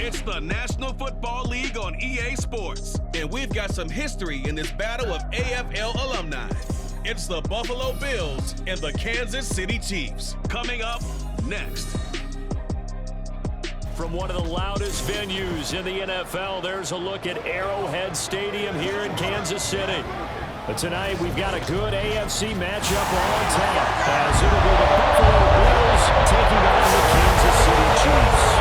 It's the National Football League on EA Sports, and we've got some history in this battle of AFL alumni. It's the Buffalo Bills and the Kansas City Chiefs. Coming up next. From one of the loudest venues in the NFL, there's a look at Arrowhead Stadium here in Kansas City. But tonight, we've got a good AFC matchup on tap, as it'll be the Buffalo Bills taking on the Kansas City Chiefs.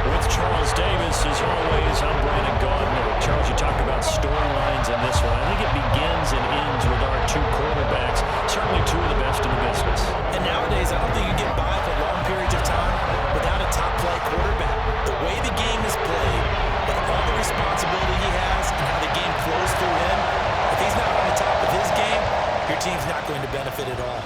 With Charles Davis, as always, I'm Brandon Gaudner. Charles, you talked about storylines in this one. I think it begins and ends with our two quarterbacks, certainly two of the best in the business. And nowadays, I don't think you get by for long periods of time without a top-flight quarterback. The way the game is played, with all the responsibility he has and how the game flows through him, if he's not on the top of his game, your team's not going to benefit at all.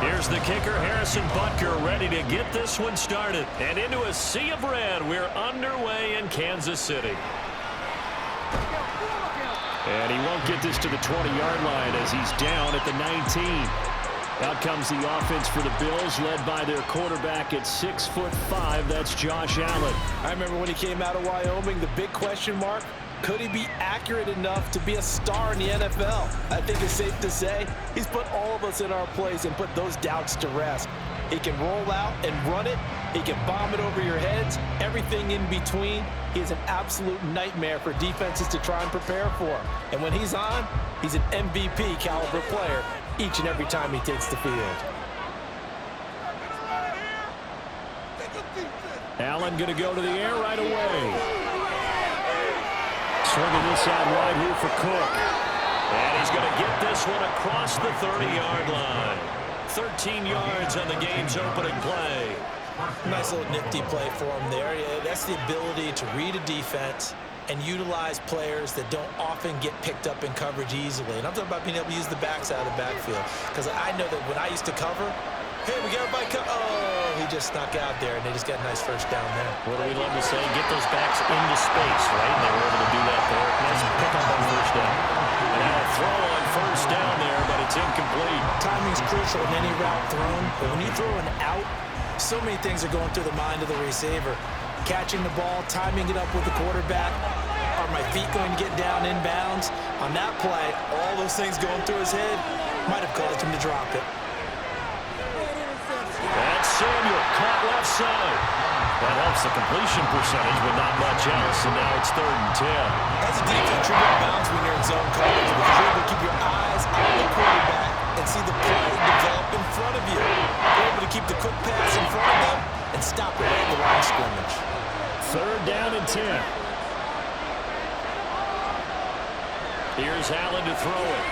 Here's the kicker, Harrison Butker, ready to get this one started. And into a sea of red, we're underway in Kansas City. And he won't get this to the 20-yard line as he's down at the 19. Out comes the offense for the Bills, led by their quarterback at 6'5". That's Josh Allen. I remember when he came out of Wyoming, the big question mark, could he be accurate enough to be a star in the NFL? I think it's safe to say he's put all of us in our place and put those doubts to rest. He can roll out and run it. He can bomb it over your heads. Everything in between. He is an absolute nightmare for defenses to try and prepare for. And when he's on, he's an MVP caliber player each and every time he takes the field. Allen going to go to the air right away. Swinging this out wide here for Cook. And he's going to get this one across the 30-yard line. 13 yards on the game's opening play. Nice little nifty play for him there. Yeah, that's the ability to read a defense and utilize players that don't often get picked up in coverage easily. And I'm talking about being able to use the backs out of the backfield. Because I know that when I used to cover, hey, we got everybody oh, he just snuck out there, and they just got a nice first down there. What do we love to say? Get those backs into space, right? And they were able to do that there. Nice pick up on first down. And now a throw on first down there, but it's incomplete. Timing's crucial in any route thrown, but when you throw an out, so many things are going through the mind of the receiver. Catching the ball, timing it up with the quarterback. Are my feet going to get down inbounds? On that play, all those things going through his head might have caused him to drop it. That's Samuel, caught left side. That helps the completion percentage, but not much else, and now it's 3rd and 10. As a defense, you're going to bounce when you're in zone coverage because you're able to keep your eyes on the quarterback and see the play develop in front of you. You're able to keep the quick pass in front of them and stop it at the line of scrimmage. 3rd down and 10. Here's Allen to throw it.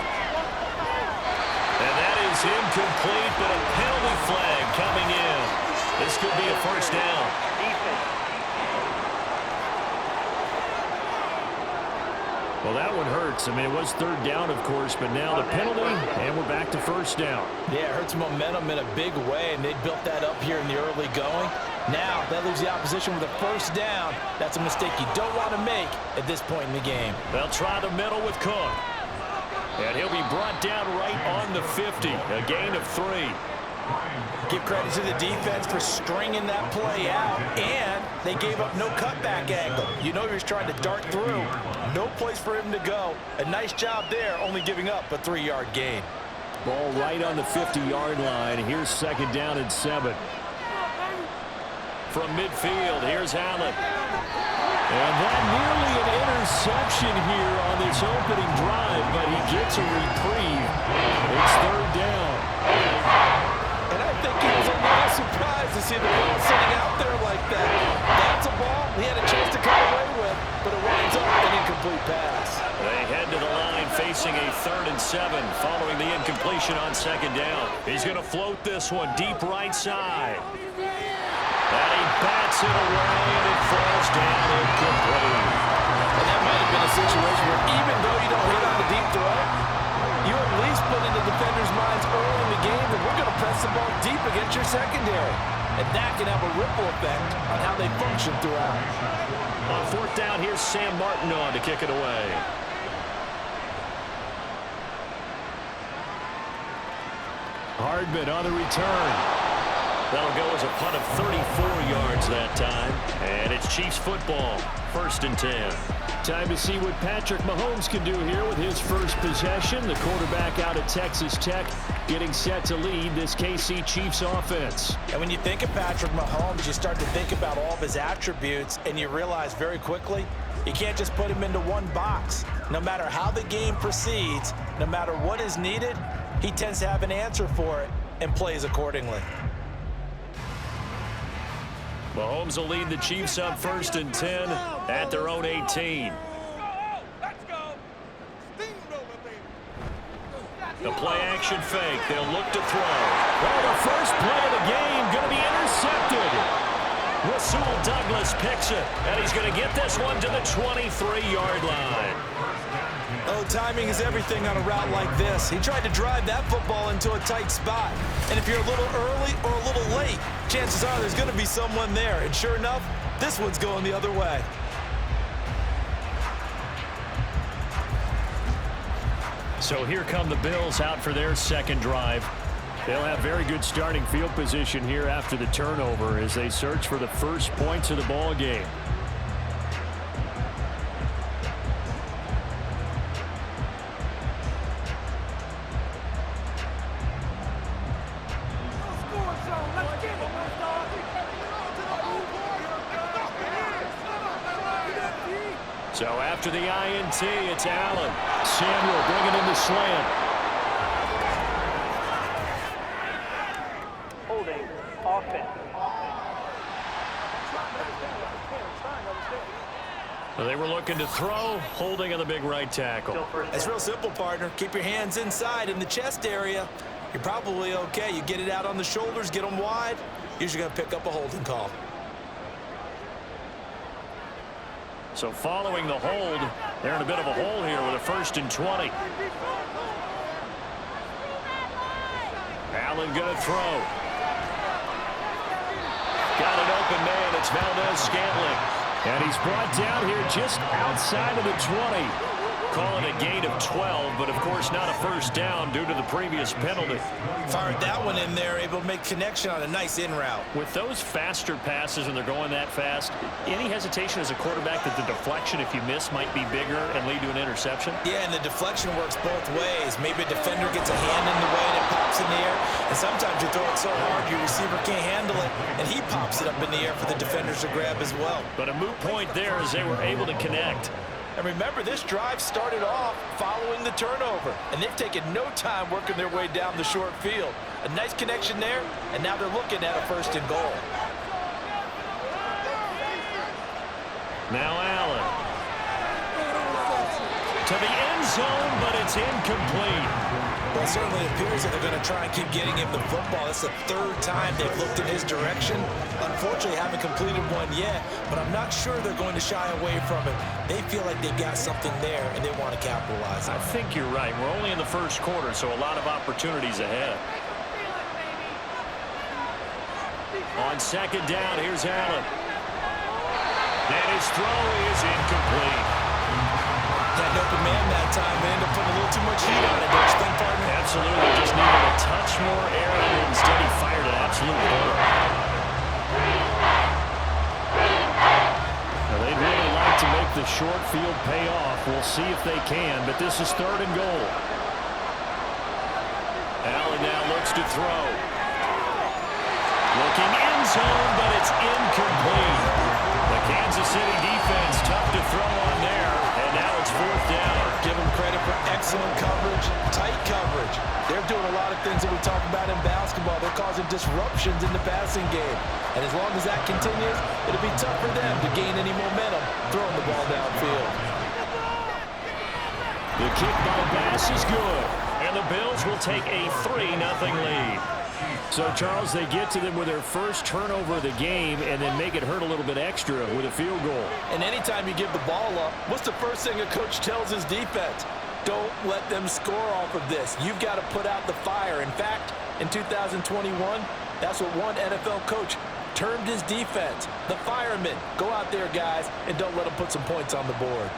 And that is incomplete, but a penalty flag coming in. This could be a first down. Well, that one hurts. I mean, it was 3rd down, of course, but now the penalty, and we're back to first down. Yeah, it hurts momentum in a big way, and they built that up here in the early going. Now, that leaves the opposition with a first down. That's a mistake you don't want to make at this point in the game. They'll try the middle with Cook. And he'll be brought down right on the 50, a gain of 3. Give credit to the defense for stringing that play out, and they gave up no cutback angle. You know he was trying to dart through. No place for him to go. A nice job there, only giving up a 3-yard gain. Ball right on the 50-yard line. Here's 2nd down and 7. From midfield, here's Allen. And that nearly an interception here on this opening drive, but he gets a reprieve. It's 3rd down. surprised to see the ball sitting out there like that. That's a ball he had a chance to come away with, but it winds up an incomplete pass. They head to the line facing a 3rd and 7 following the incompletion on 2nd down. He's going to float this one deep right side. And he bats it away, and it falls down incomplete. And that might have been a situation where even though you don't hit on the deep throw, you at least put in the defenders' minds early in the game that we're going to press the ball deep against your secondary. And that can have a ripple effect on how they function throughout. On 4th down, here's Sam Martin on to kick it away. Hardman on the return. That'll go as a punt of 34 yards that time. And it's Chiefs football, 1st and 10. Time to see what Patrick Mahomes can do here with his first possession. The quarterback out of Texas Tech getting set to lead this KC Chiefs offense. And when you think of Patrick Mahomes, you start to think about all of his attributes, and you realize very quickly you can't just put him into one box. No matter how the game proceeds, no matter what is needed, he tends to have an answer for it and plays accordingly. Mahomes will lead the Chiefs up 1st and 10 at their own 18. The play-action fake. They'll look to throw. Well, the first play of the game going to be intercepted. Rasul Douglas picks it, and he's going to get this one to the 23-yard line. Oh, timing is everything on a route like this. He tried to drive that football into a tight spot. And if you're a little early or a little late, chances are there's going to be someone there. And sure enough, this one's going the other way. So here come the Bills out for their 2nd drive. They'll have very good starting field position here after the turnover as they search for the first points of the ball game. So after the INT, it's Allen. Samuel bringing in the slant. Holding offense. So they were looking to throw, holding on the big right tackle. It's real simple, partner. Keep your hands inside in the chest area. You're probably okay. You get it out on the shoulders, get them wide. Usually going to pick up a holding call. So following the hold, they're in a bit of a hole here with a 1st and 20. Allen going to throw. Got an open man. It's Valdez-Scantling. And he's brought down here just outside of the 20. Calling a gain of 12, but of course not a first down due to the previous penalty. Fired that one in there, able to make connection on a nice in route. With those faster passes and they're going that fast, any hesitation as a quarterback that the deflection, if you miss, might be bigger and lead to an interception? Yeah, and the deflection works both ways. Maybe a defender gets a hand in the way and it pops in the air, and sometimes you throw it so hard your receiver can't handle it, and he pops it up in the air for the defenders to grab as well. But a moot point there as they were able to connect. And remember, this drive started off following the turnover, and they've taken no time working their way down the short field. A nice connection there, and now they're looking at a 1st and goal. Now Allen. To the end zone, but it's incomplete. Well, it certainly appears that they're going to try and keep getting him the football. It's the 3rd time they've looked in his direction. Unfortunately, haven't completed one yet, but I'm not sure they're going to shy away from it. They feel like they've got something there, and they want to capitalize on it. I think you're right. We're only in the 1st quarter, so a lot of opportunities ahead. On 2nd down, here's Allen. And his throw is incomplete. Had an open man that time. They ended up putting a little too much heat on it, don't you think, partner? Absolutely. Just needed a touch more air in it. Instead, he fired an absolute bullet. Now, they'd really like to make the short field pay off. We'll see if they can, but this is 3rd and goal. Allen now looks to throw. Looking end zone, but it's incomplete. The Kansas City defense tough to throw on there, and now it's 4th down. Give them credit for excellent coverage, tight coverage. They're doing a lot of things that we talk about in basketball. They're causing disruptions in the passing game. And as long as that continues, it'll be tough for them to gain any momentum throwing the ball downfield. The kickball pass is good. And the Bills will take a 3-0 lead. So, Charles, they get to them with their first turnover of the game and then make it hurt a little bit extra with a field goal. And anytime you give the ball up, what's the first thing a coach tells his defense? Don't let them score off of this. You've got to put out the fire. In fact, in 2021, that's what one NFL coach termed his defense. The firemen. Go out there, guys, and don't let them put some points on the board.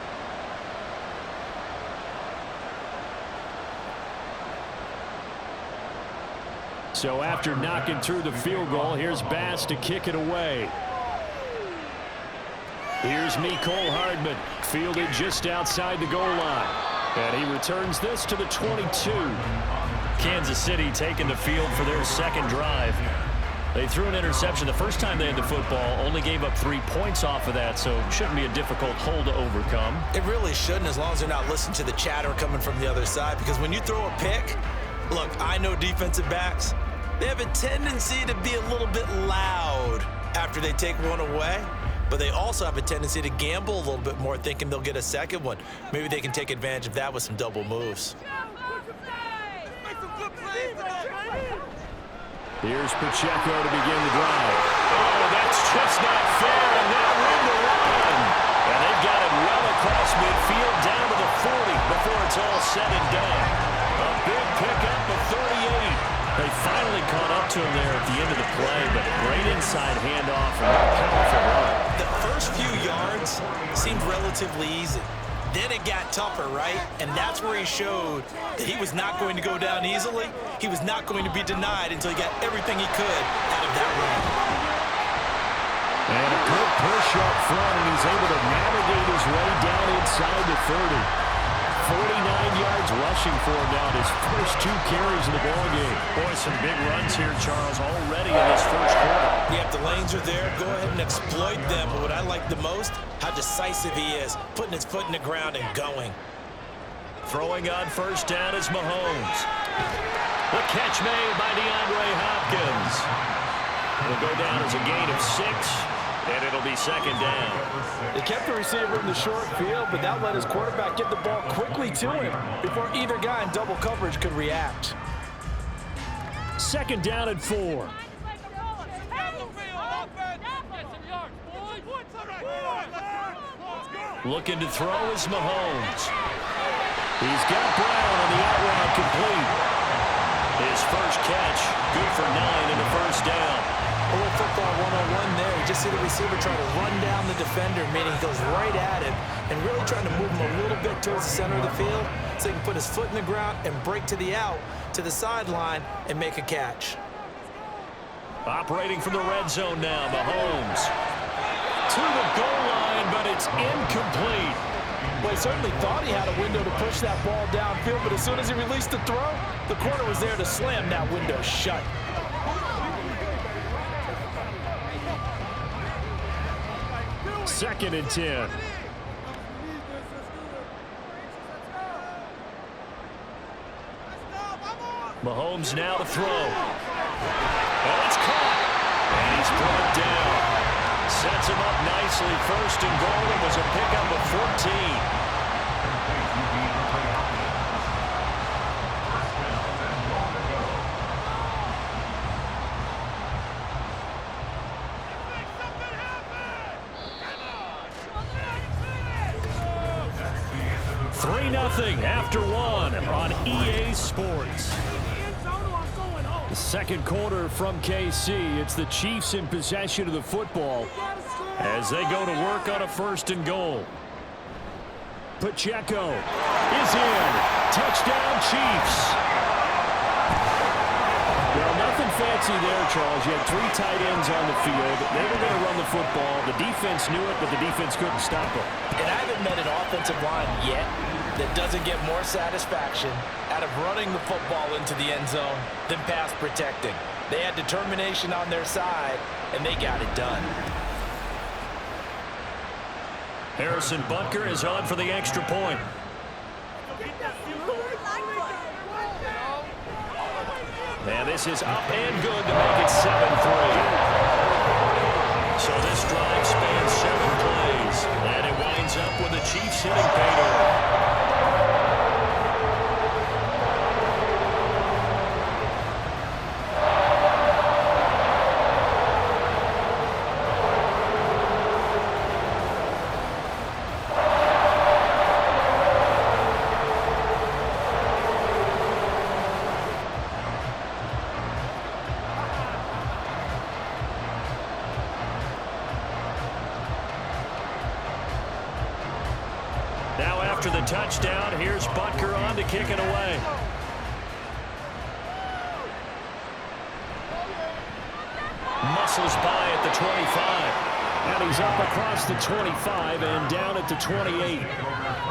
So after knocking through the field goal, here's Bass to kick it away. Here's Mecole Hardman, fielded just outside the goal line. And he returns this to the 22. Kansas City taking the field for their second drive. They threw an interception the first time they had the football, only gave up 3 points off of that, so shouldn't be a difficult hole to overcome. It really shouldn't, as long as they're not listening to the chatter coming from the other side, because when you throw a pick, look, I know defensive backs, they have a tendency to be a little bit loud after they take one away, but they also have a tendency to gamble a little bit more, thinking they'll get a second one. Maybe they can take advantage of that with some double moves. Here's Pacheco to begin the drive. Oh, that's just not fair, and they'll win the run. And they've got it well across midfield down to the 40 before it's all said and done. A big pickup of 38. They finally caught up to him there at the end of the play, but great inside handoff and a powerful run. The first few yards seemed relatively easy. Then it got tougher, right? And that's where he showed that he was not going to go down easily. He was not going to be denied until he got everything he could out of that run. And a good push up front, and he's able to navigate his way down inside the 30. 49 yards rushing for him now, his first 2 carries in the ballgame. Boy, some big runs here, Charles, already in this first quarter. Yeah, if the lanes are there, go ahead and exploit them. But what I like the most, how decisive he is, putting his foot in the ground and going. Throwing on first down is Mahomes. The catch made by DeAndre Hopkins. Will go down as a gain of 6. And it'll be second down. They kept the receiver in the short field, but that let his quarterback get the ball quickly to him before either guy in double coverage could react. Second down and 4. Looking to throw is Mahomes. He's got Brown on the out route complete. His first catch, good for 9 and a first down. A little football 101 there. You just see the receiver trying to run down the defender, meaning he goes right at him and really trying to move him a little bit towards the center of the field so he can put his foot in the ground and break to the out, to the sideline, and make a catch. Operating from the red zone now, Mahomes. To the goal line, but it's incomplete. Well, he certainly thought he had a window to push that ball downfield, but as soon as he released the throw, the corner was there to slam that window shut. Second and 10. Mahomes now to throw. Oh, it's caught. And he's brought down. Sets him up nicely. First and goal. It was a pickup of 14. After 1 on EA Sports. The second quarter from KC. It's the Chiefs in possession of the football as they go to work on a first and goal. Pacheco is in. Touchdown, Chiefs. Well, nothing fancy there, Charles. You had 3 tight ends on the field. They were going to run the football. The defense knew it, but the defense couldn't stop them. And I haven't met an offensive line yet that doesn't get more satisfaction out of running the football into the end zone than pass protecting. They had determination on their side, and they got it done. Harrison Butker is on for the extra point. And this is up and good to make it 7-3. So this drive spans 7 plays, and it winds up with the Chiefs hitting pay dirt. Now after the touchdown, here's Butker on to kick it away. Muscles by at the 25. And he's up across the 25 and down at the 28.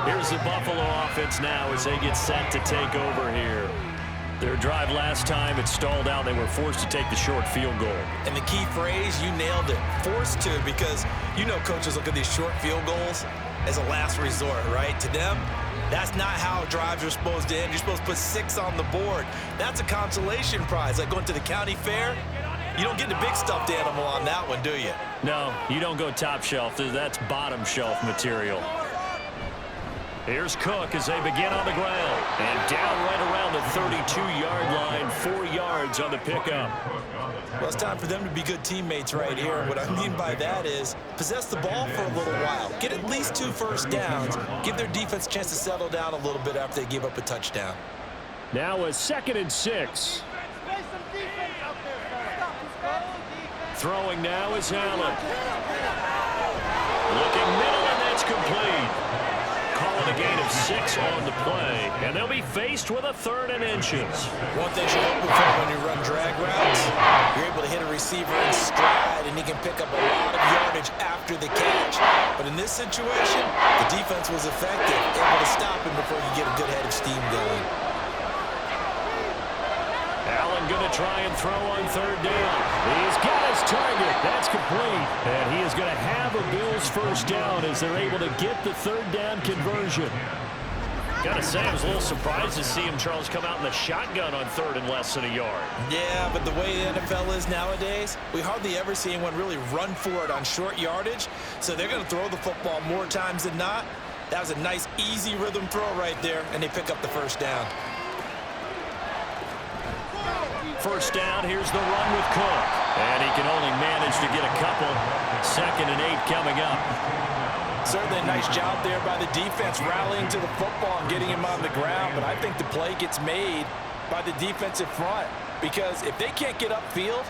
Here's the Buffalo offense now as they get set to take over here. Their drive last time, it stalled out. They were forced to take the short field goal. And the key phrase, you nailed it, forced to, because you know coaches look at these short field goals as a last resort, right? To them, that's not how drives are supposed to end. You're supposed to put 6 on the board. That's a consolation prize. Like going to the county fair, you don't get the big stuffed animal on that one, do you? No, you don't go top shelf. That's bottom shelf material. Here's Cook as they begin on the ground. And down right around the 32-yard line, 4 yards on the pickup. Well, it's time for them to be good teammates right here. And what I mean by that is possess the ball for a little while. Get at least 2 first downs. Give their defense a chance to settle down a little bit after they give up a touchdown. Now a 2nd and 6. Throwing now is Allen. Looking middle, and that's complete. Calling a gain of 6 on the play, and they'll be faced with a 3rd and inches. One thing you're hoping for when you run drag routes, you're able to hit a receiver in stride, and he can pick up a lot of yardage after the catch. But in this situation, the defense was effective, able to stop him before you get a good head of steam going. Allen going to try and throw on 3rd down. He's got his target. That's complete. And he is going to have a Bills first down as they're able to get the 3rd down conversion. Got to say, I was a little surprised to see him, Charles, come out in the shotgun on 3rd and less than a yard. Yeah, but the way the NFL is nowadays, we hardly ever see anyone really run for it on short yardage. So they're going to throw the football more times than not. That was a nice, easy rhythm throw right there, and they pick up the first down. First down, here's the run with Cook. And he can only manage to get a couple. 2nd and 8 coming up. Certainly a nice job there by the defense rallying to the football and getting him on the ground. But I think the play gets made by the defensive front, because if they can't get upfield,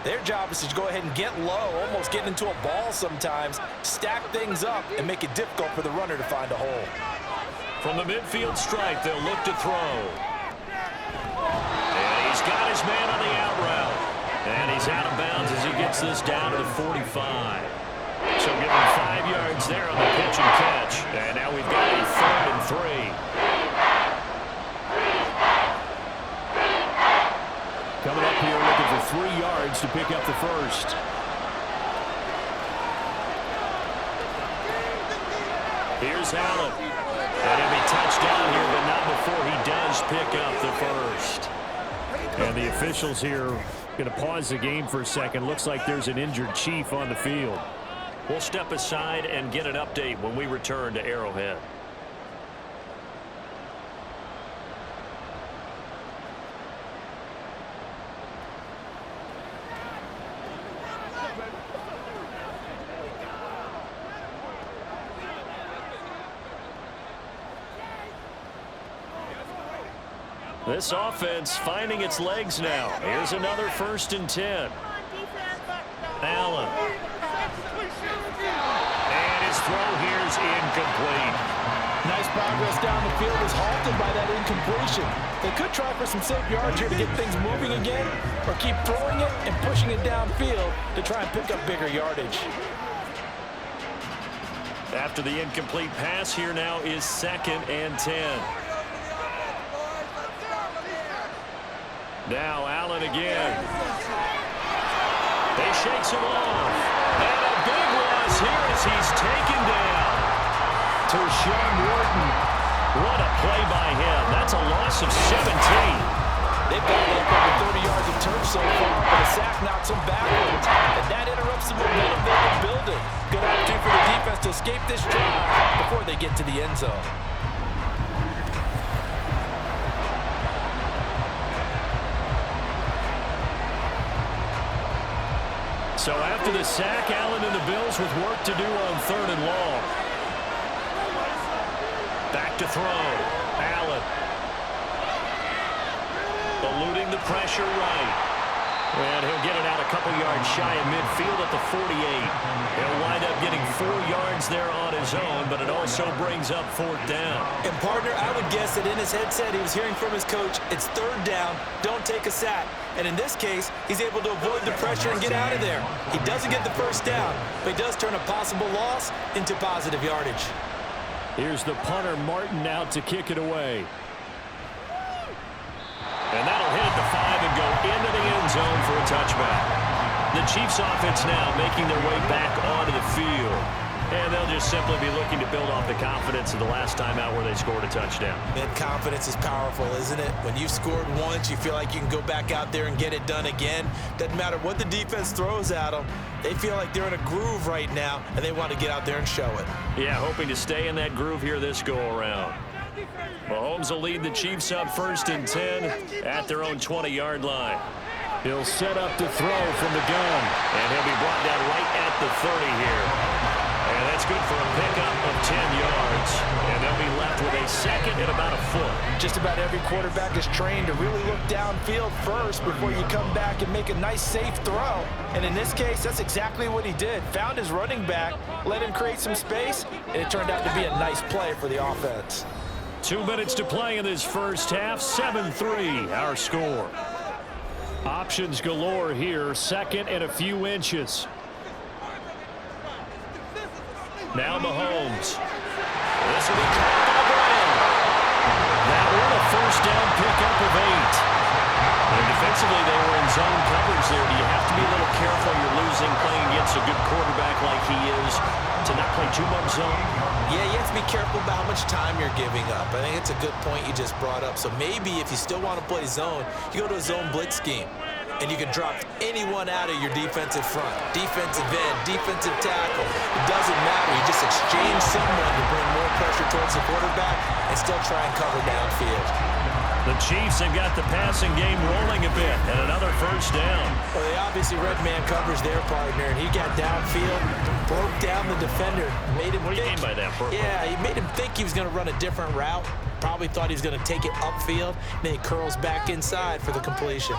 their job is to go ahead and get low, almost get into a ball sometimes, stack things up, and make it difficult for the runner to find a hole. From the midfield stripe, they'll look to throw. And he's got his man on the out route. And he's out of bounds as he gets this down to the 45. So give him 5 yards there on the pitch and catch. And now we've got a 3rd and 3. Coming up here looking for 3 yards to pick up the first. Here's Allen. And he'll be touchdown here, but not before he does pick up the first. And the officials here going to pause the game for a second. Looks like there's an injured Chief on the field. We'll step aside and get an update when we return to Arrowhead. This offense finding its legs now. Here's another 1st and 10. Allen. And his throw here is incomplete. Nice progress down the field is halted by that incompletion. They could try for some safe yards here to get things moving again, or keep throwing it and pushing it downfield to try and pick up bigger yardage. After the incomplete pass, here now is 2nd and 10. Now Allen again. He shakes him off. And a big loss here as he's taken down. To Sean Wharton. What a play by him. That's a loss of 17. They've got like over 30 yards so far, but a sack knocks him backwards, and that interrupts the momentum they've been building. Good opportunity for the defense to escape this drive before they get to the end zone. So after the sack, Allen and the Bills with work to do on 3rd and long. Back to throw. Allen. Eluding the pressure right. And he'll get it out a couple yards shy of midfield at the 48. He'll wind up getting 4 yards there on his own, but it also brings up 4th down. And partner, I would guess that in his headset he was hearing from his coach, it's 3rd down, don't take a sack. And in this case, he's able to avoid the pressure and get out of there. He doesn't get the 1st down, but he does turn a possible loss into positive yardage. Here's the punter, Martin, out to kick it away. And that'll hit at the 5 and go into the end zone for a touchback. The Chiefs offense now making their way back onto the field. And they'll just simply be looking to build off the confidence of the last time out where they scored a touchdown. Man, confidence is powerful, isn't it? When you've scored once, you feel like you can go back out there and get it done again. Doesn't matter what the defense throws at them. They feel like they're in a groove right now, and they want to get out there and show it. Yeah, hoping to stay in that groove here this go-around. Mahomes will lead the Chiefs up 1st and 10 at their own 20-yard line. He'll set up to throw from the gun, and he'll be brought down right at the 30 here. And that's good for a pickup of 10 yards. And they'll be left with a 2nd and about a foot. Just about every quarterback is trained to really look downfield first before you come back and make a nice, safe throw. And in this case, that's exactly what he did. Found his running back, let him create some space, and it turned out to be a nice play for the offense. 2 minutes to play in this first half. 7-3, our score. Options galore here. 2nd and a few inches. Now Mahomes. This will be caught by Brown. That one a 1st down pickup of 8. And defensively, they were in zone coverage there. Do you have to be a little careful you're losing playing against a good quarterback like he is to not play too much zone? Yeah, you have to be careful about how much time you're giving up. I think it's a good point you just brought up. So maybe if you still want to play zone, you go to a zone blitz scheme. And you can drop anyone out of your defensive front. Defensive end, defensive tackle. It doesn't matter. You just exchange someone to bring more pressure towards the quarterback and still try and cover downfield. The Chiefs have got the passing game rolling a bit, and another 1st down. Well, they obviously red man coverage their partner, and he got downfield, broke down the defender, made him What do you mean by that, Purple? Yeah, he made him think he was going to run a different route. Probably thought he was going to take it upfield, then he curls back inside for the completion.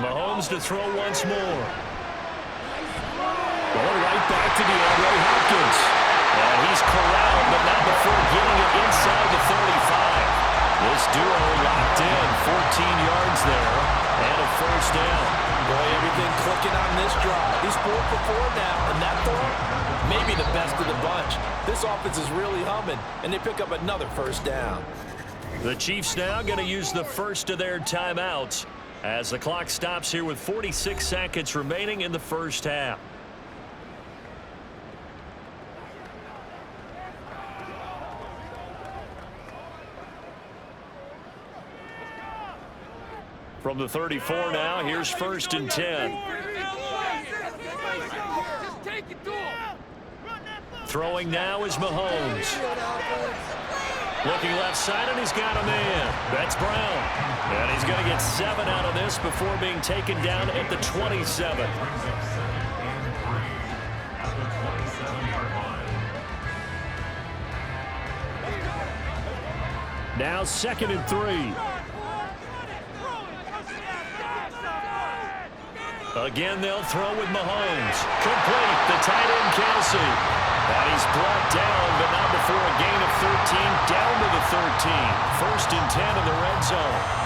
Mahomes to throw once more. Going right back to DeAndre Hopkins. And he's corralled, but not before getting it inside the 35. This duo locked in, 14 yards there, and a 1st down. Boy, everything clicking on this drive. He's 4 for 4 now, and that throw, maybe the best of the bunch. This offense is really humming, and they pick up another 1st down. The Chiefs now going to use the first of their timeouts as the clock stops here with 46 seconds remaining in the first half. From the 34 now, here's 1st and 10. Throwing now is Mahomes. Looking left side, and he's got a man. That's Brown. And he's going to get 7 out of this before being taken down at the 27. Now 2nd and 3. Again, they'll throw with Mahomes. Complete. The tight end, Kelsey. And he's brought down, but not before a gain of 13, down to the 13. 1st and 10 in the red zone.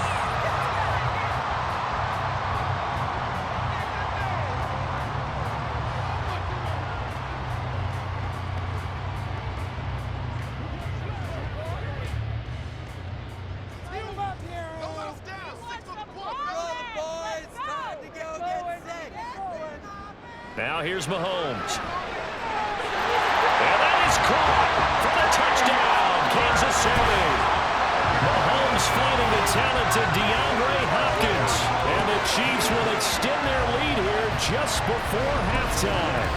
Now here's Mahomes. And that is caught for the touchdown, Kansas City. Mahomes Rams finding the talented DeAndre Hopkins. And the Chiefs will extend their lead here just before halftime.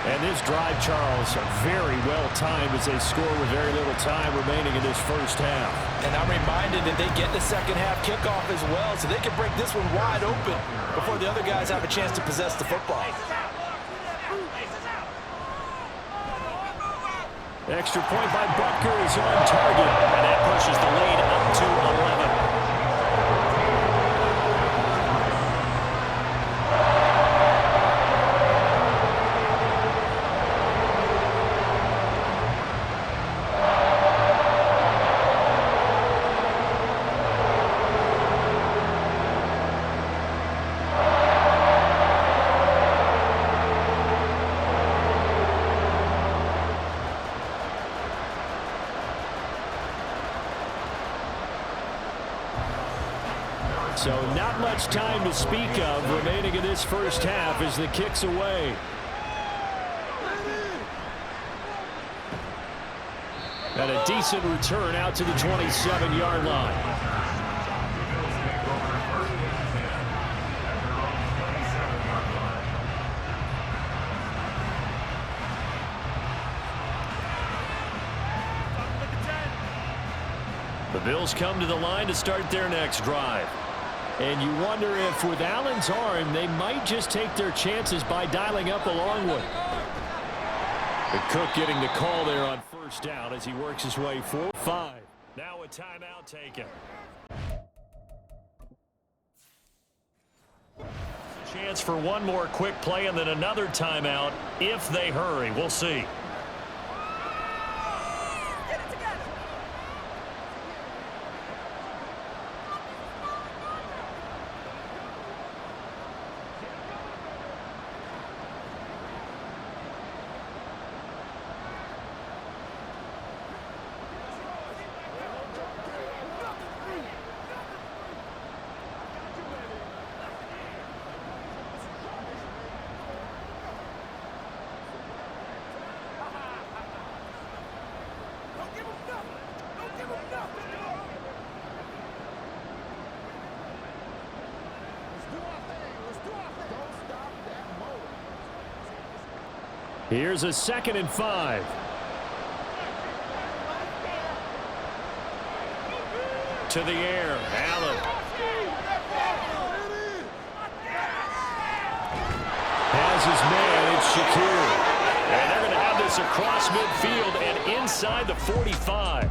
And this drive, Charles, very well timed as they score with very little time remaining in this first half. And I'm reminded that they get the second half kickoff as well, so they can break this one wide open before the other guys have a chance to possess the football. Extra point by Butker is on target, and that pushes the lead up to 11. So not much time to speak of remaining in this first half as the kick's away. And a decent return out to the 27-yard line. The Bills come to the line to start their next drive. And you wonder if with Allen's arm, they might just take their chances by dialing up a long one. But Cook getting the call there on first down as he works his way 4-5. Now a timeout taken. Chance for one more quick play and then another timeout if they hurry. We'll see. Here's a 2nd and 5. To the air, Allen. Has his man, it's Shakir. And they're going to have this across midfield and inside the 45.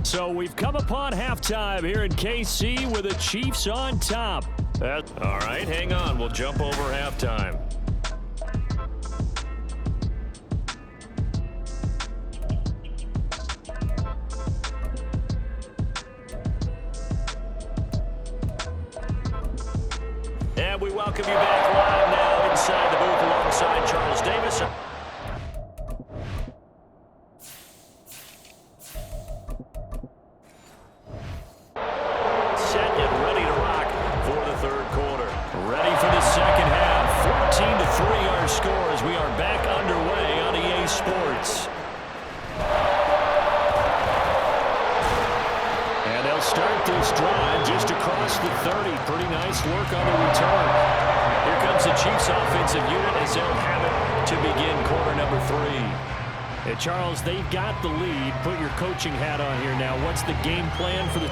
So we've come upon halftime here in KC with the Chiefs on top. All right, hang on. We'll jump over halftime. And we welcome you back live now inside the booth alongside Charles Davis. Set and ready to rock for the third quarter. Ready for the second half. 14-3 our score as we are back underway on EA Sports. And they'll start this drive just across the 30. Pretty nice work on the return. Here comes the Chiefs offensive unit as they'll have it to begin quarter number 3. And Charles, they've got the lead. Put your coaching hat on here now. What's the game plan for the...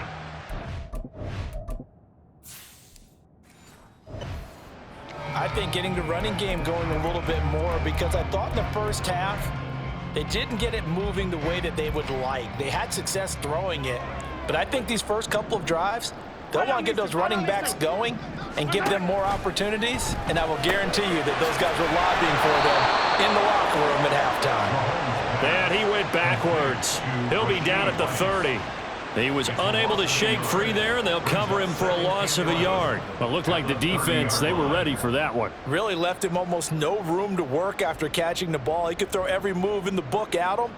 I think getting the running game going a little bit more, because I thought in the first half they didn't get it moving the way that they would like. They had success throwing it, but I think these first couple of drives, they'll want to get those running backs going and give them more opportunities, and I will guarantee you that those guys were lobbying for them in the locker room at halftime. And he went backwards. He'll be down at the 30. He was unable to shake free there, and they'll cover him for a loss of a yard. Well, it looked like the defense, they were ready for that one. Really left him almost no room to work after catching the ball. He could throw every move in the book at him.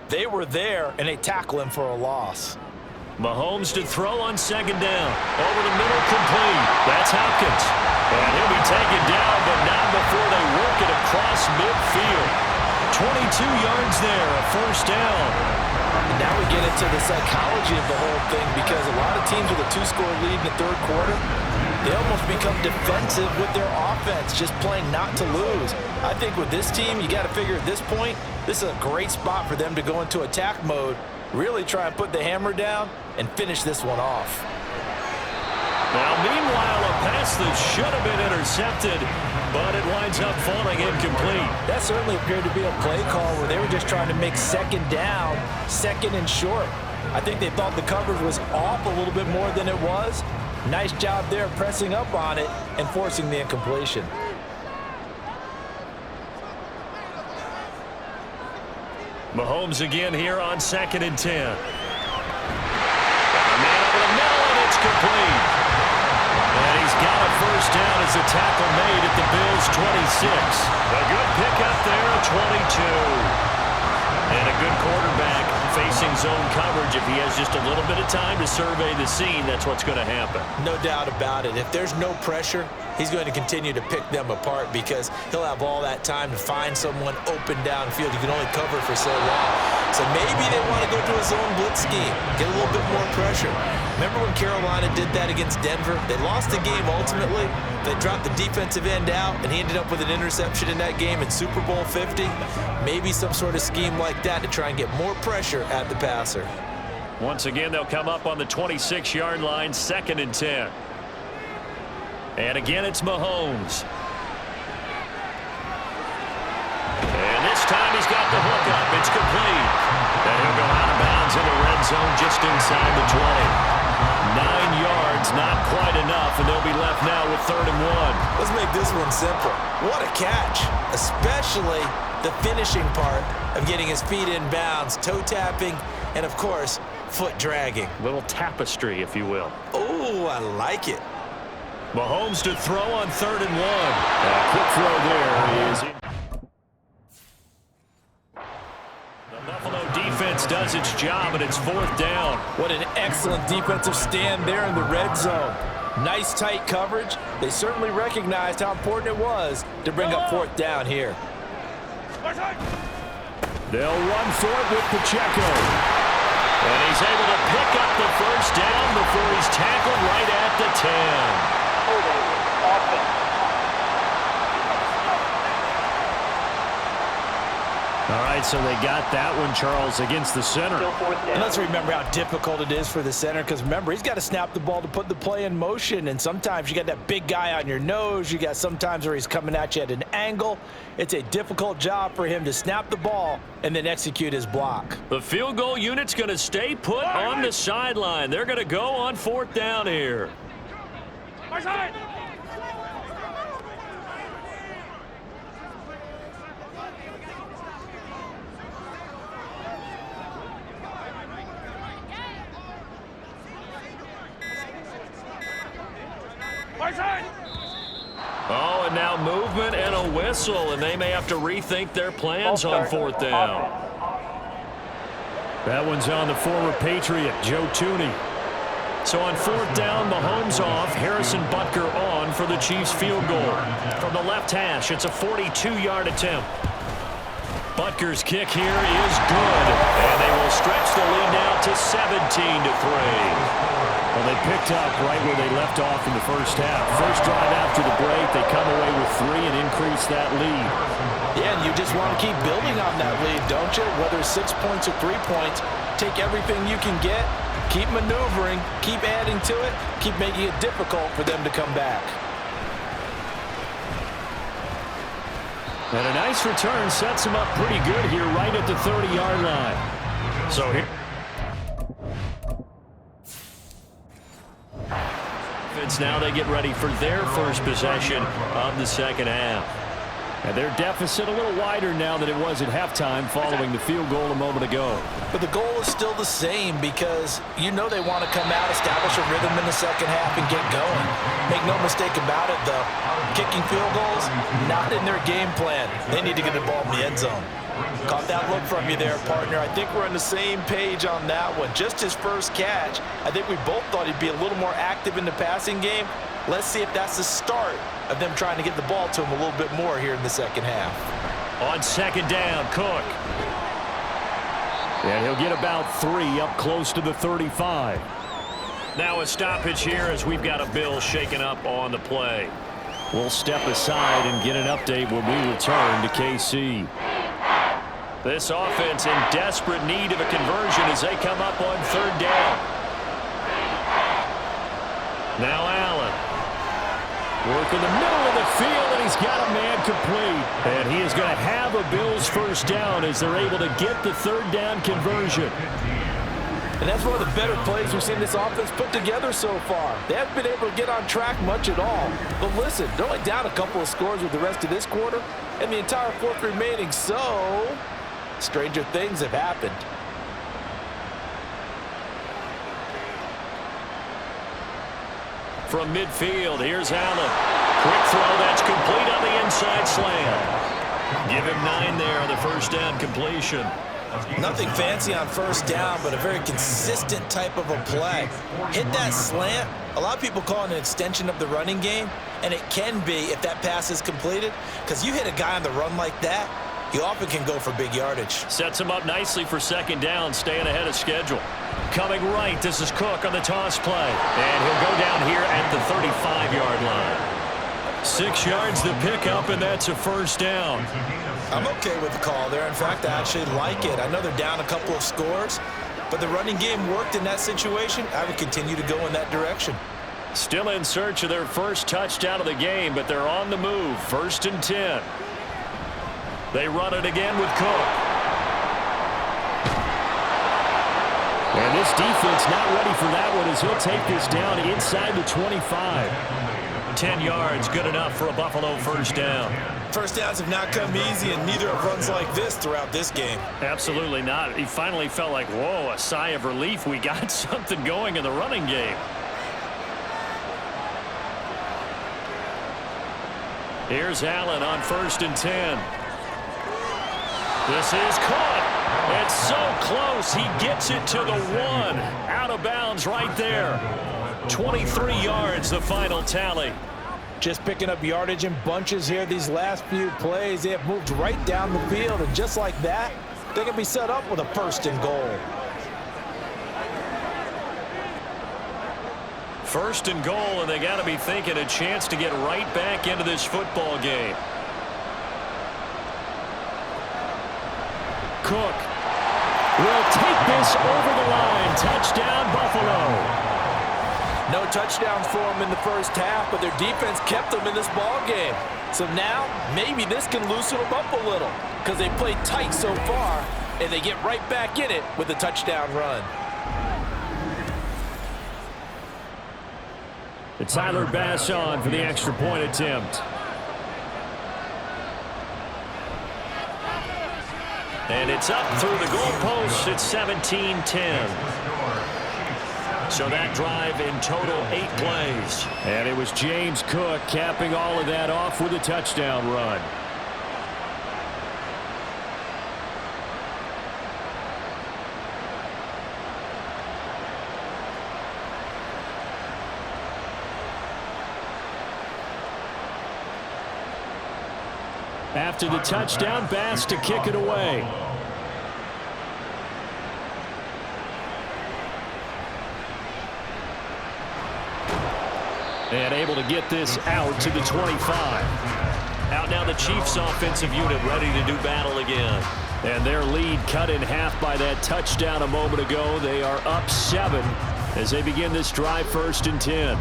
They were there, and they tackle him for a loss. Mahomes to throw on second down. Over the middle, complete. That's Hopkins. And he'll be taken down, but not before they work it across midfield. 22 yards there, a first down. And now we get into the psychology of the whole thing, because a lot of teams with a 2-score lead in the third quarter, they almost become defensive with their offense, just playing not to lose. I think with this team, you got to figure at this point, this is a great spot for them to go into attack mode, really try and put the hammer down and finish this one off. Now, meanwhile, a pass that should have been intercepted, but it winds up falling incomplete. That certainly appeared to be a play call where they were just trying to make second down, second and short. I think they thought the coverage was off a little bit more than it was. Nice job there pressing up on it and forcing the incompletion. Mahomes again here on 2nd and 10. A man over the middle, and it's complete. And he's got a first down as the tackle made at the Bills' 26. A good pickup there at 22. And a good quarterback facing zone coverage. If he has just a little bit of time to survey the scene, that's what's going to happen. No doubt about it. If there's no pressure, he's going to continue to pick them apart because he'll have all that time to find someone open downfield. You can only cover for so long. So maybe they want to go to a zone blitz scheme, get a little bit more pressure. Remember when Carolina did that against Denver? They lost the game ultimately. They dropped the defensive end out, and he ended up with an interception in that game in Super Bowl 50. Maybe some sort of scheme like that to try and get more pressure at the passer. Once again, they'll come up on the 26-yard line, 2nd and 10. And again, it's Mahomes. And this time he's got the hook up. It's complete. And he'll go out of bounds in the red zone just inside the 20. 9 yards, not quite enough, and they'll be left now with 3rd and 1. Let's make this one simple. What a catch, especially the finishing part of getting his feet in bounds, toe tapping, and of course, foot dragging. Little tapestry, if you will. Oh, I like it. Mahomes to throw on 3rd and 1. A quick throw there is in. The Buffalo defense does its job, and it's 4th down. What an excellent defensive stand there in the red zone. Nice tight coverage. They certainly recognized how important it was to bring up 4th down here. They'll run for it with Pacheco. And he's able to pick up the first down before he's tackled right at the 10. All right, so they got that one, Charles, against the center. And let's remember how difficult it is for the center, because remember, he's got to snap the ball to put the play in motion, and sometimes you got that big guy on your nose. You got sometimes where he's coming at you at an angle. It's a difficult job for him to snap the ball and then execute his block. The field goal unit's going to stay put on the sideline. They're going to go on 4th down here. Oh, and now movement and a whistle, and they may have to rethink their plans on 4th down. That one's on the former Patriot, Joe Tooney. So on 4th down, Mahomes off, Harrison Butker on for the Chiefs field goal. From the left hash, it's a 42-yard attempt. Butker's kick here is good, and they will stretch the lead now to 17-3. Well, they picked up right where they left off in the first half. First drive after the break, they come away with 3 and increase that lead. Yeah, and you just want to keep building on that lead, don't you? Whether it's 6 points or 3 points, take everything you can get, keep maneuvering, keep adding to it, keep making it difficult for them to come back. And a nice return sets him up pretty good here right at the 30-yard line. So here. Now they get ready for their first possession of the second half. And their deficit a little wider now than it was at halftime following the field goal a moment ago. But the goal is still the same, because you know they want to come out, establish a rhythm in the second half, and get going. Make no mistake about it, though. Kicking field goals, not in their game plan. They need to get the ball in the end zone. Caught that look from you there, partner. I think we're on the same page on that one. Just his first catch. I think we both thought he'd be a little more active in the passing game. Let's see if that's the start of them trying to get the ball to him a little bit more here in the second half. On 2nd down, Cook. And he'll get about 3 up close to the 35. Now a stoppage here as we've got a Bill shaken up on the play. We'll step aside and get an update when we return to KC. This offense in desperate need of a conversion as they come up on 3rd down. Now Allen. Work in the middle of the field, and he's got a man complete. And he is going to have a Bills 1st down as they're able to get the 3rd down conversion. And that's one of the better plays we've seen this offense put together so far. They haven't been able to get on track much at all. But listen, they're only down a couple of scores with the rest of this quarter and the entire 4th remaining, so stranger things have happened. From midfield, here's Allen. Quick throw, that's complete on the inside slant. Give him 9 there on the 1st down completion. Nothing fancy on 1st down, but a very consistent type of a play. Hit that slant. A lot of people call it an extension of the running game, and it can be if that pass is completed, because you hit a guy on the run like that, you often can go for big yardage. Sets him up nicely for 2nd down, staying ahead of schedule. Coming right, this is Cook on the toss play. And he'll go down here at the 35-yard line. 6 yards the pickup, and that's a 1st down. I'm okay with the call there. In fact, I actually like it. I know they're down a couple of scores, but the running game worked in that situation. I would continue to go in that direction. Still in search of their 1st touchdown of the game, but they're on the move. 1st and 10. They run it again with Cook. And this defense not ready for that one as he'll take this down inside the 25. 10 yards, good enough for a Buffalo 1st down. 1st downs have not come easy, and neither have runs like this throughout this game. Absolutely not. He finally felt like, whoa, a sigh of relief. We got something going in the running game. Here's Allen on 1st and 10. This is caught. It's so close. He gets it to the 1. Out of bounds right there. 23 yards, the final tally. Just picking up yardage in bunches here these last few plays. They have moved right down the field, and just like that, they can be set up with a 1st and goal. 1st and goal, and they got to be thinking a chance to get right back into this football game. Cook will take this over the line. Touchdown, Buffalo. No touchdowns for them in the 1st half, but their defense kept them in this ball game. So now, maybe this can loosen them up a little because they played tight so far, and they get right back in it with a touchdown run. It's Tyler Bass on for the extra point attempt. And it's up through the goalposts. It's 17-10. So that drive in total 8 plays. And it was James Cook capping all of that off with a touchdown run. After the touchdown, Bass to kick it away. And able to get this out to the 25. Out now the Chiefs offensive unit ready to do battle again. And their lead cut in half by that touchdown a moment ago. They are up 7 as they begin this drive 1st and 10.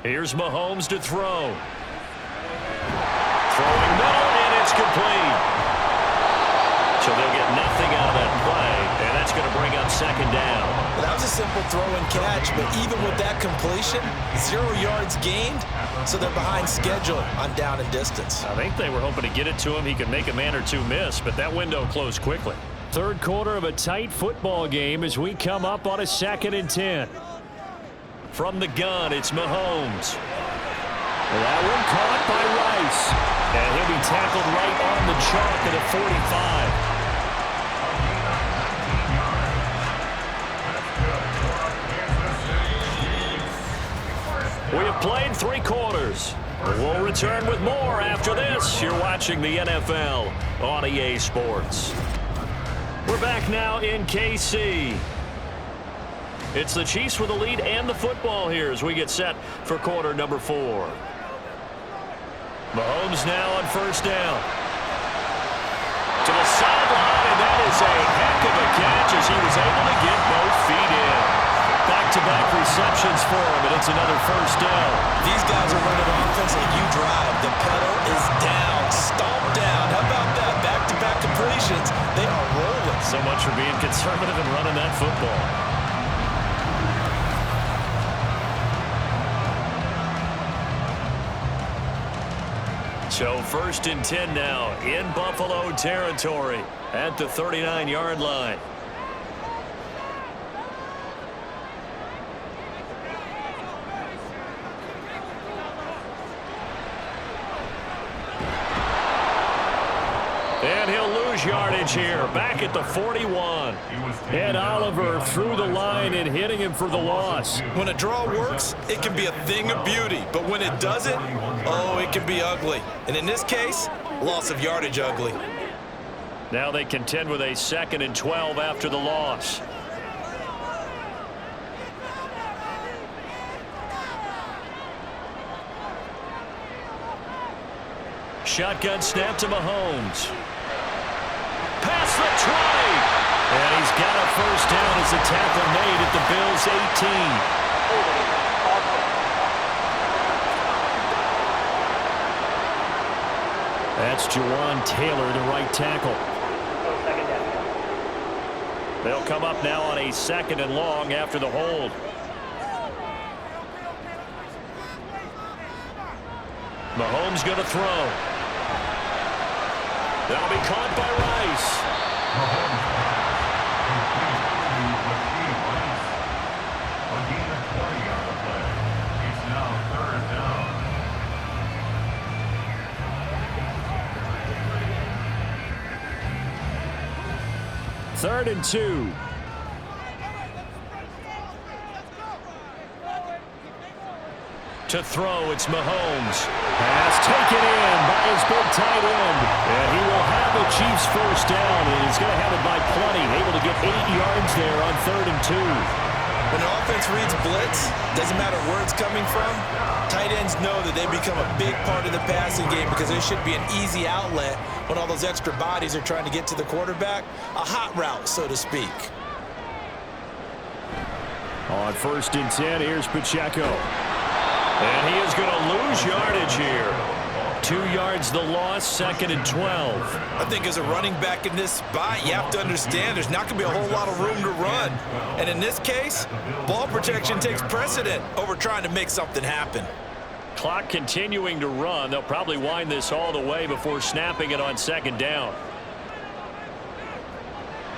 Here's Mahomes to throw. Throwing middle, and it's complete. So they'll get nothing out of that play, and that's going to bring up 2nd down. Well, that was a simple throw and catch, but even with that completion, 0 yards gained, so they're behind schedule on down and distance. I think they were hoping to get it to him. He could make a man or two miss, but that window closed quickly. 3rd quarter of a tight football game as we come up on a 2nd and 10. From the gun, it's Mahomes. That one caught by Rice. And he'll be tackled right on the chalk at a 45. We have played 3 quarters. We'll return with more after this. You're watching the NFL on EA Sports. We're back now in KC. It's the Chiefs with the lead and the football here as we get set for quarter number 4. Mahomes now on first down. To the sideline, and that is a heck of a catch as he was able to get both feet in. Back-to-back receptions for him, and it's another first down. These guys are running offense like you drive. The pedal is down, stomp down. How about that? Back-to-back completions. They are rolling. So much for being conservative and running that football. So first and 10 now in Buffalo territory at the 39-yard line. And he'll lose yardage here, back at the 41. And Oliver through the line and hitting him for the loss. When a draw works, it can be a thing of beauty. But when it doesn't, oh, it can be ugly. And in this case, loss of yardage ugly. Now they contend with a 2nd and 12 after the loss. Shotgun snap to Mahomes. Past the 20. And he's got a first down as the tackle made at the Bills' 18. That's Jawan Taylor, the right tackle. They'll come up now on a 2nd and long after the hold. Mahomes going to throw. That'll be caught by Rice. It's now 3rd down. 3rd and 2. To throw, it's Mahomes. Pass taken in by his big tight end. And he will have the Chiefs first down, and he's going to have it by plenty. Able to get 8 yards there on 3rd and 2. When an offense reads blitz, doesn't matter where it's coming from, tight ends know that they become a big part of the passing game because there should be an easy outlet when all those extra bodies are trying to get to the quarterback. A hot route, so to speak. On 1st and 10, here's Pacheco. And he is going to lose yardage here. 2 yards the loss, 2nd and 12. I think as a running back in this spot, you have to understand there's not going to be a whole lot of room to run. And in this case, ball protection takes precedent over trying to make something happen. Clock continuing to run. They'll probably wind this all the way before snapping it on 2nd down.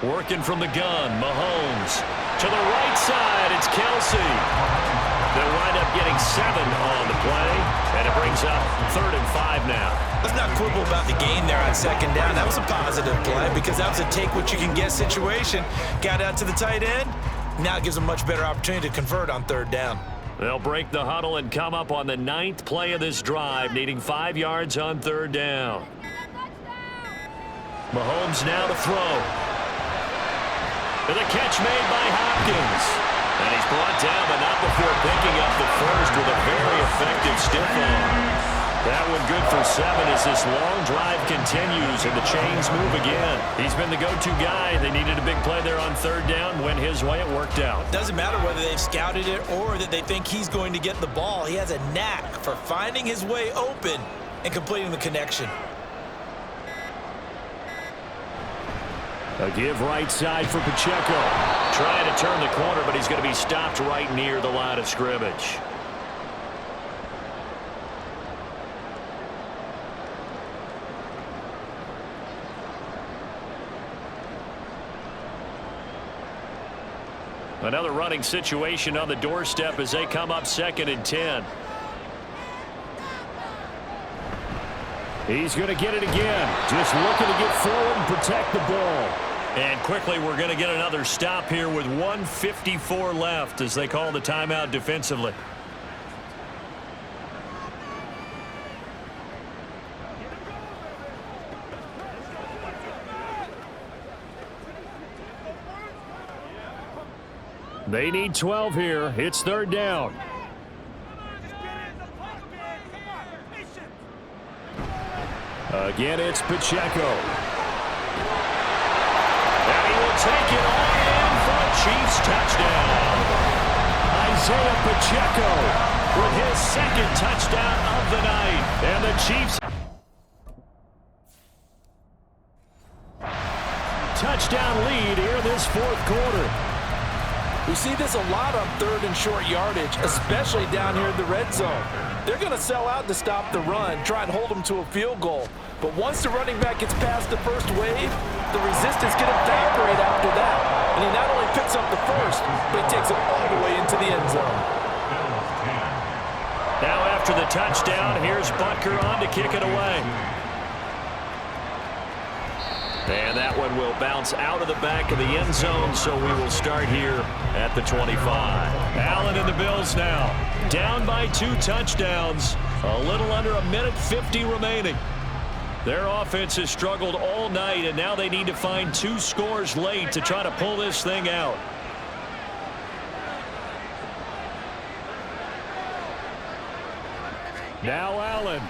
Working from the gun, Mahomes. To the right side, it's Kelsey. They'll wind up getting 7 on the play, and it brings up 3rd and 5 now. Let's not quibble about the gain there on 2nd down. That was a positive play because that was a take-what-you-can-get situation. Got out to the tight end. Now it gives them a much better opportunity to convert on 3rd down. They'll break the huddle and come up on the 9th play of this drive, needing 5 yards on 3rd down. Mahomes now to throw. And the catch made by Hopkins. And he's brought down, but not before picking up the first with a very effective stiff arm. That one good for 7 as this long drive continues and the chains move again. He's been the go-to guy. They needed a big play there on 3rd down. Went his way. It worked out. Doesn't matter whether they've scouted it or that they think he's going to get the ball. He has a knack for finding his way open and completing the connection. A give right side for Pacheco. Trying to turn the corner, but he's going to be stopped right near the line of scrimmage. Another running situation on the doorstep as they come up 2nd and 10. He's going to get it again. Just looking to get forward and protect the ball. And quickly, we're going to get another stop here with 1:54 left as they call the timeout defensively. They need 12 here. It's third down. Again, it's Pacheco. And he will take it all in for a Chiefs touchdown. Isaiah Pacheco With his second touchdown of the night. And the Chiefs. touchdown lead here this fourth quarter. We see this a lot on third and short yardage, especially down here in the red zone. They're going to sell out to stop the run, try and hold them to a field goal. But once the running back gets past the first wave, the resistance can evaporate after that. And he not only picks up the first, but he takes it all the way into the end zone. Now after the touchdown, here's Butker on to kick it away. And that one will bounce out of the back of the end zone, so we will start here at the 25. Allen and the Bills now. Down by 2 touchdowns. A little under a minute 50 remaining. Their offense has struggled all night, and now they need to find 2 scores late to try to pull this thing out. Now Allen.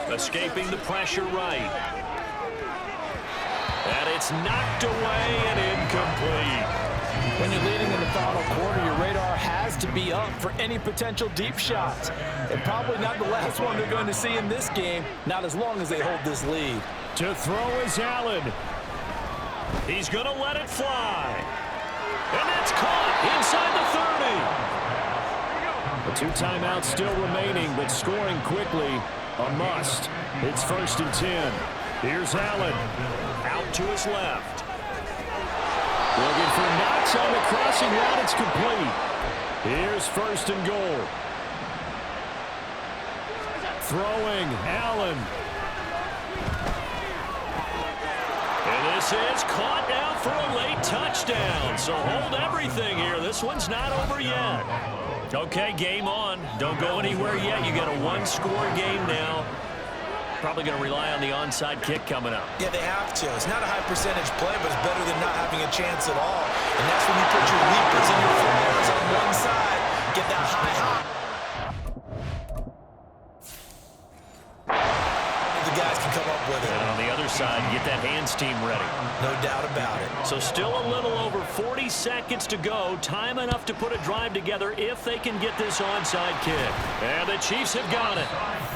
Escaping the pressure right. And it's knocked away and incomplete. When you're leading in the final quarter, your radar has to be up for any potential deep shots. And probably not the last one they're going to see in this game, not as long as they hold this lead. To throw is Allen. He's going to let it fly. And that's caught inside the 30. The 2 timeouts still remaining, but scoring quickly, a must. It's 1st and 10. Here's Allen. Out to his left. Looking for Knox on the crossing route. It's complete. Here's 1st and goal. Throwing, Allen. And this is caught now for a late touchdown. So hold everything here. This one's not over yet. Okay, game on. Don't go anywhere yet. You got a 1-score game now. Probably going to rely on the onside kick coming up. Yeah, they have to. It's not a high percentage play, but it's better than not having a chance at all. And that's when you put your leapers and your flyers on one side. Get that high. The guys can come up with it. And on the other side, get that hands team ready. No doubt about it. So still a little over 40 seconds to go. Time enough to put a drive together if they can get this onside kick. And the Chiefs have got it.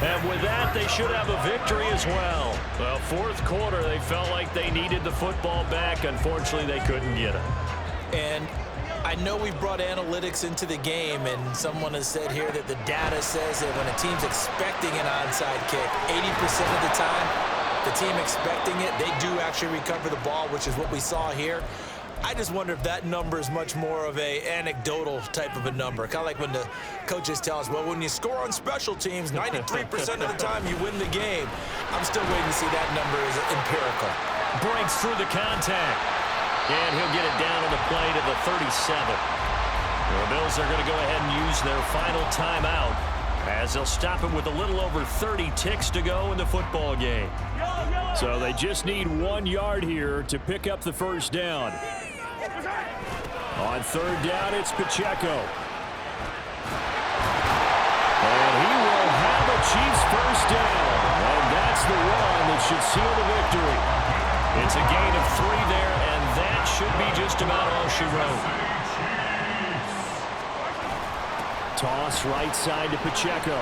And with that, they should have a victory as well. Well, fourth quarter, they felt like they needed the football back. Unfortunately, they couldn't get it. And I know we brought analytics into the game, and someone has said here that the data says that when a team's expecting an onside kick, 80% of the time, the team expecting it, they do actually recover the ball, which is what we saw here. I just wonder if that number is much more of a anecdotal type of a number. Kind of like when the coaches tell us, well, when you score on special teams, 93% of the time you win the game. I'm still waiting to see that number is empirical. Breaks through the contact. And he'll get it down on the play to the 37. The Bills are going to go ahead and use their final timeout as they'll stop him with a little over 30 ticks to go in the football game. So they just need 1 yard here to pick up the first down. On third down, it's Pacheco. And he will have a Chiefs first down. And that's the one that should seal the victory. It's a gain of 3 there, and that should be just about all she wrote. Toss right side to Pacheco.